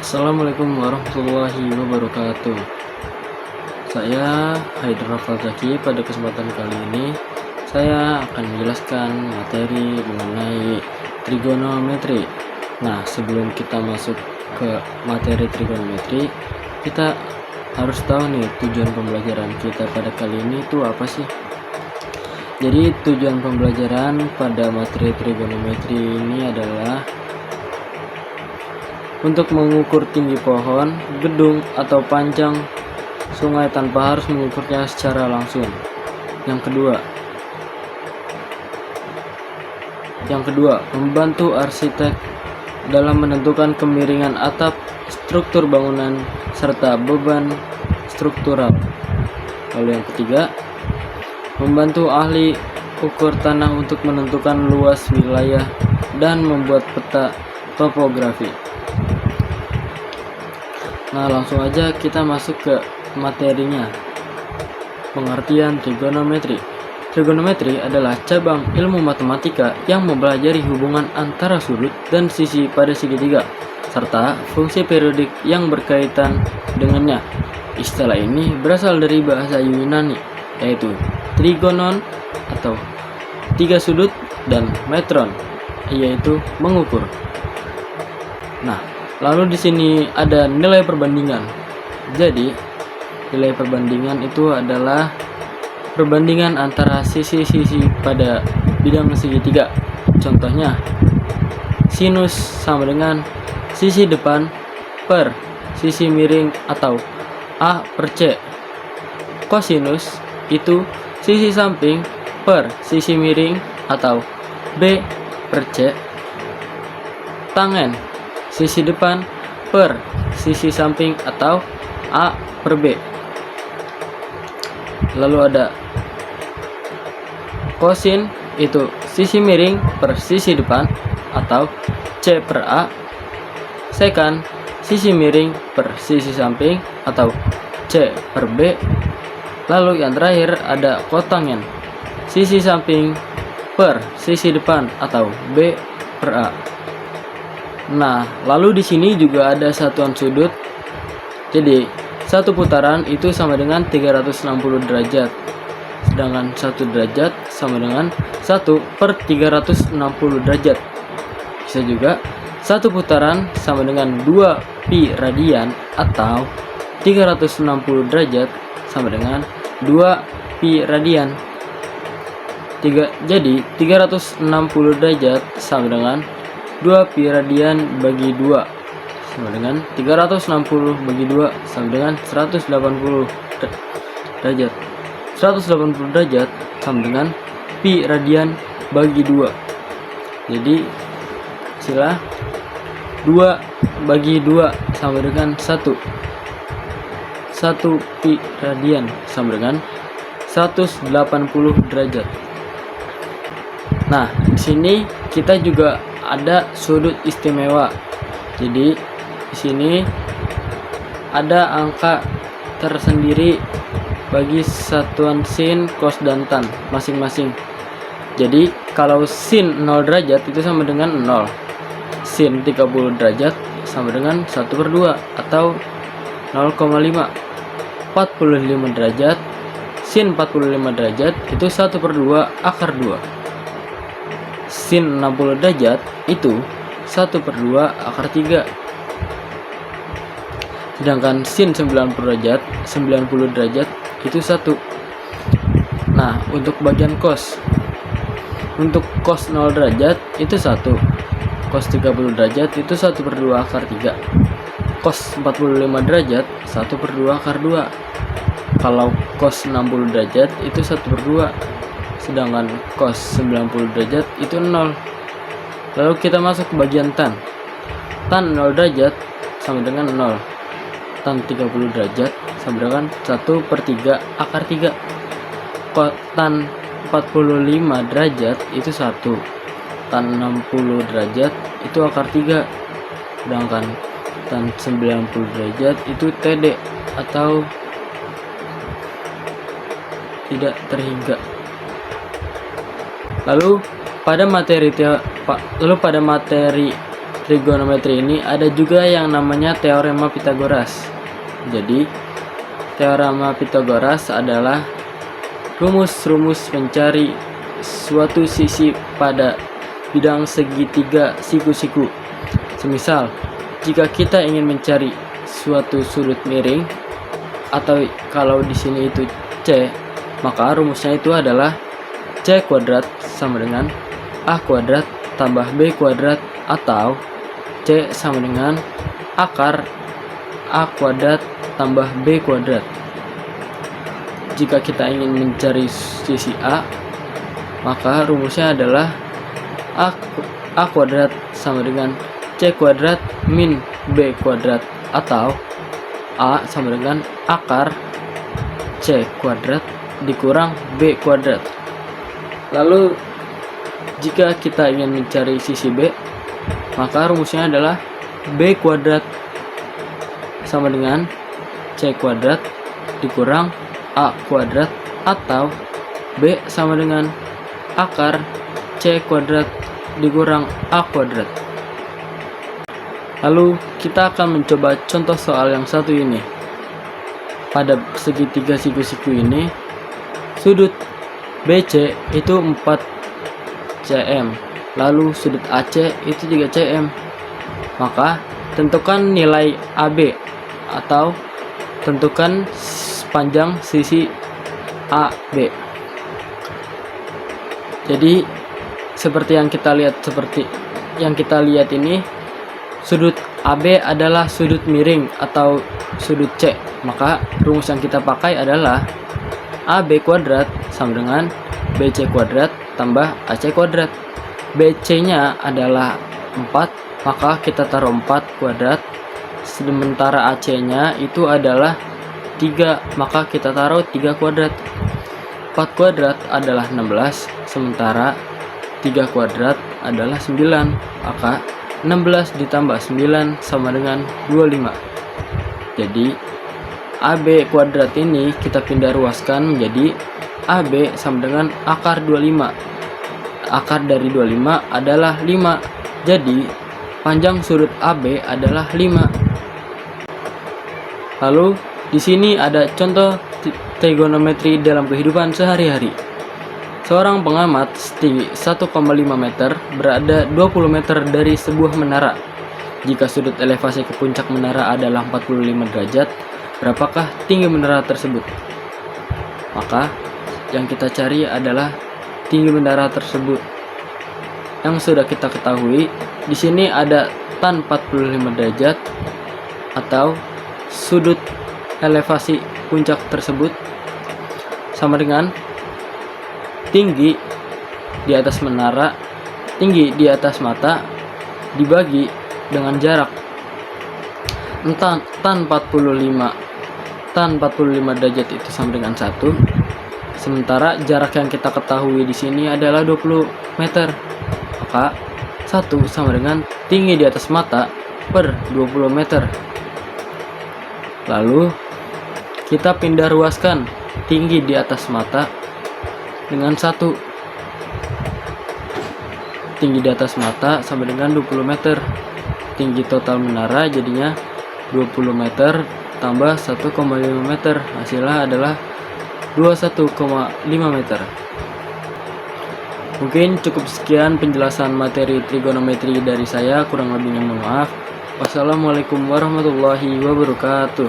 Assalamualaikum warahmatullahi wabarakatuh. Saya Haidar Rafal Zaki. Pada kesempatan kali ini saya akan menjelaskan materi mengenai trigonometri. Nah, sebelum kita masuk ke materi trigonometri, kita harus tahu nih tujuan pembelajaran kita pada kali ini itu apa sih? Jadi tujuan pembelajaran pada materi trigonometri ini adalah untuk mengukur tinggi pohon, gedung, atau panjang sungai tanpa harus mengukurnya secara langsung. Yang kedua, membantu arsitek dalam menentukan kemiringan atap, struktur bangunan, serta beban struktural. Lalu yang ketiga, membantu ahli ukur tanah untuk menentukan luas wilayah dan membuat peta topografi. Nah, langsung aja kita masuk ke materinya. Pengertian trigonometri. Trigonometri adalah cabang ilmu matematika yang mempelajari hubungan antara sudut dan sisi pada segitiga, serta fungsi periodik yang berkaitan dengannya. Istilah ini berasal dari bahasa Yunani, yaitu trigonon atau tiga sudut dan metron, yaitu mengukur. Nah, lalu di sini ada nilai perbandingan. Jadi, nilai perbandingan itu adalah perbandingan antara sisi-sisi pada bidang segitiga. Contohnya, sinus sama dengan sisi depan per sisi miring atau A per C. Kosinus itu sisi samping per sisi miring atau B per C. Tangen, sisi depan per sisi samping atau A per B. Lalu ada kosin, itu sisi miring per sisi depan atau C per A. Sekan, sisi miring per sisi samping atau C per B. Lalu yang terakhir ada kotangen, sisi samping per sisi depan atau B per A. Nah, lalu di sini juga ada satuan sudut. Jadi, satu putaran itu sama dengan 360 derajat. Sedangkan 1 derajat sama dengan 1 per 360 derajat. Bisa juga satu putaran sama dengan 2 pi radian atau 360 derajat sama dengan 2 pi radian. Jadi 360 derajat sama dengan 2 pi radian bagi 2 sama dengan 360 bagi 2 sama dengan 180 derajat. 180 derajat sama dengan pi radian bagi 2. Jadi hasilnya 2 bagi 2 sama dengan 1. 1 pi radian sama dengan 180 derajat. Nah, di sini kita juga ada sudut istimewa. Jadi di sini ada angka tersendiri bagi satuan sin, cos, dan tan masing-masing. Jadi kalau sin 0 derajat itu sama dengan 0. Sin 30 derajat sama dengan 1 per 2 atau 0,5. 45 derajat, sin 45 derajat itu 1 per 2 akar 2. Sin 60 derajat itu 1 per 2 akar 3. Sedangkan sin 90 derajat itu 1. Nah, untuk bagian cos. Untuk cos 0 derajat itu 1. Cos 30 derajat itu 1 per 2 akar 3. Cos 45 derajat 1 per 2 akar 2. Kalau cos 60 derajat itu 1 per 2. Sedangkan cos 90 derajat itu 0. Lalu kita masuk ke bagian tan. Tan 0 derajat sama dengan 0. Tan 30 derajat sama dengan 1 per 3 akar 3. Tan 45 derajat itu 1. Tan 60 derajat itu akar 3. Sedangkan tan 90 derajat itu TD atau tidak terhingga. Lalu pada materi trigonometri ini ada juga yang namanya teorema Pythagoras. Jadi teorema Pythagoras adalah rumus-rumus mencari suatu sisi pada bidang segitiga siku-siku. Semisal, jika kita ingin mencari suatu sudut miring, atau kalau di sini itu C, maka rumusnya itu adalah C kuadrat sama dengan A kuadrat tambah B kuadrat, atau C sama dengan akar A kuadrat tambah B kuadrat. Jika kita ingin mencari sisi A, maka rumusnya adalah A kuadrat sama dengan C kuadrat min B kuadrat, atau A sama dengan akar C kuadrat dikurang B kuadrat. Lalu jika kita ingin mencari sisi B, maka rumusnya adalah B kuadrat sama dengan C kuadrat dikurang A kuadrat, atau B sama dengan akar C kuadrat dikurang A kuadrat. Lalu kita akan mencoba contoh soal yang satu ini. Pada segitiga siku-siku ini, sudut BC itu 4 cm, lalu sudut AC itu 3 cm. Maka tentukan nilai AB, atau tentukan panjang sisi AB. Jadi seperti yang kita lihat ini, sudut AB adalah sudut miring atau sudut C. Maka rumus yang kita pakai adalah AB kuadrat sama dengan BC kuadrat tambah AC kuadrat. BC nya adalah 4, maka kita taruh 4 kuadrat. Sementara AC nya itu adalah 3, maka kita taruh 3 kuadrat. 4 kuadrat adalah 16, sementara 3 kuadrat adalah 9, maka 16 ditambah 9 sama dengan 25. Jadi AB kuadrat ini kita pindah ruaskan menjadi AB sama dengan akar 25. Akar dari 25 adalah 5. Jadi panjang sudut AB adalah 5. Lalu di sini ada contoh trigonometri dalam kehidupan sehari-hari. Seorang pengamat setinggi 1,5 meter berada 20 meter dari sebuah menara. Jika sudut elevasi ke puncak menara adalah 45 derajat, berapakah tinggi menara tersebut? Maka yang kita cari adalah tinggi menara tersebut. Yang sudah kita ketahui, di sini ada tan 45 derajat atau sudut elevasi puncak tersebut sama dengan tinggi di atas menara, tinggi di atas mata dibagi dengan jarak tan 45 derajat itu sama dengan 1. Sementara jarak yang kita ketahui di sini adalah 20 meter. Maka 1 sama dengan tinggi di atas mata per 20 meter. Lalu kita pindah ruaskan tinggi di atas mata dengan 1. Tinggi di atas mata sama dengan 20 meter. Tinggi total menara jadinya 20 meter tambah 1,5 meter. Hasilnya adalah 21,5 meter. Mungkin cukup sekian penjelasan materi trigonometri dari saya, kurang lebihnya mohon maaf. Wassalamualaikum warahmatullahi wabarakatuh.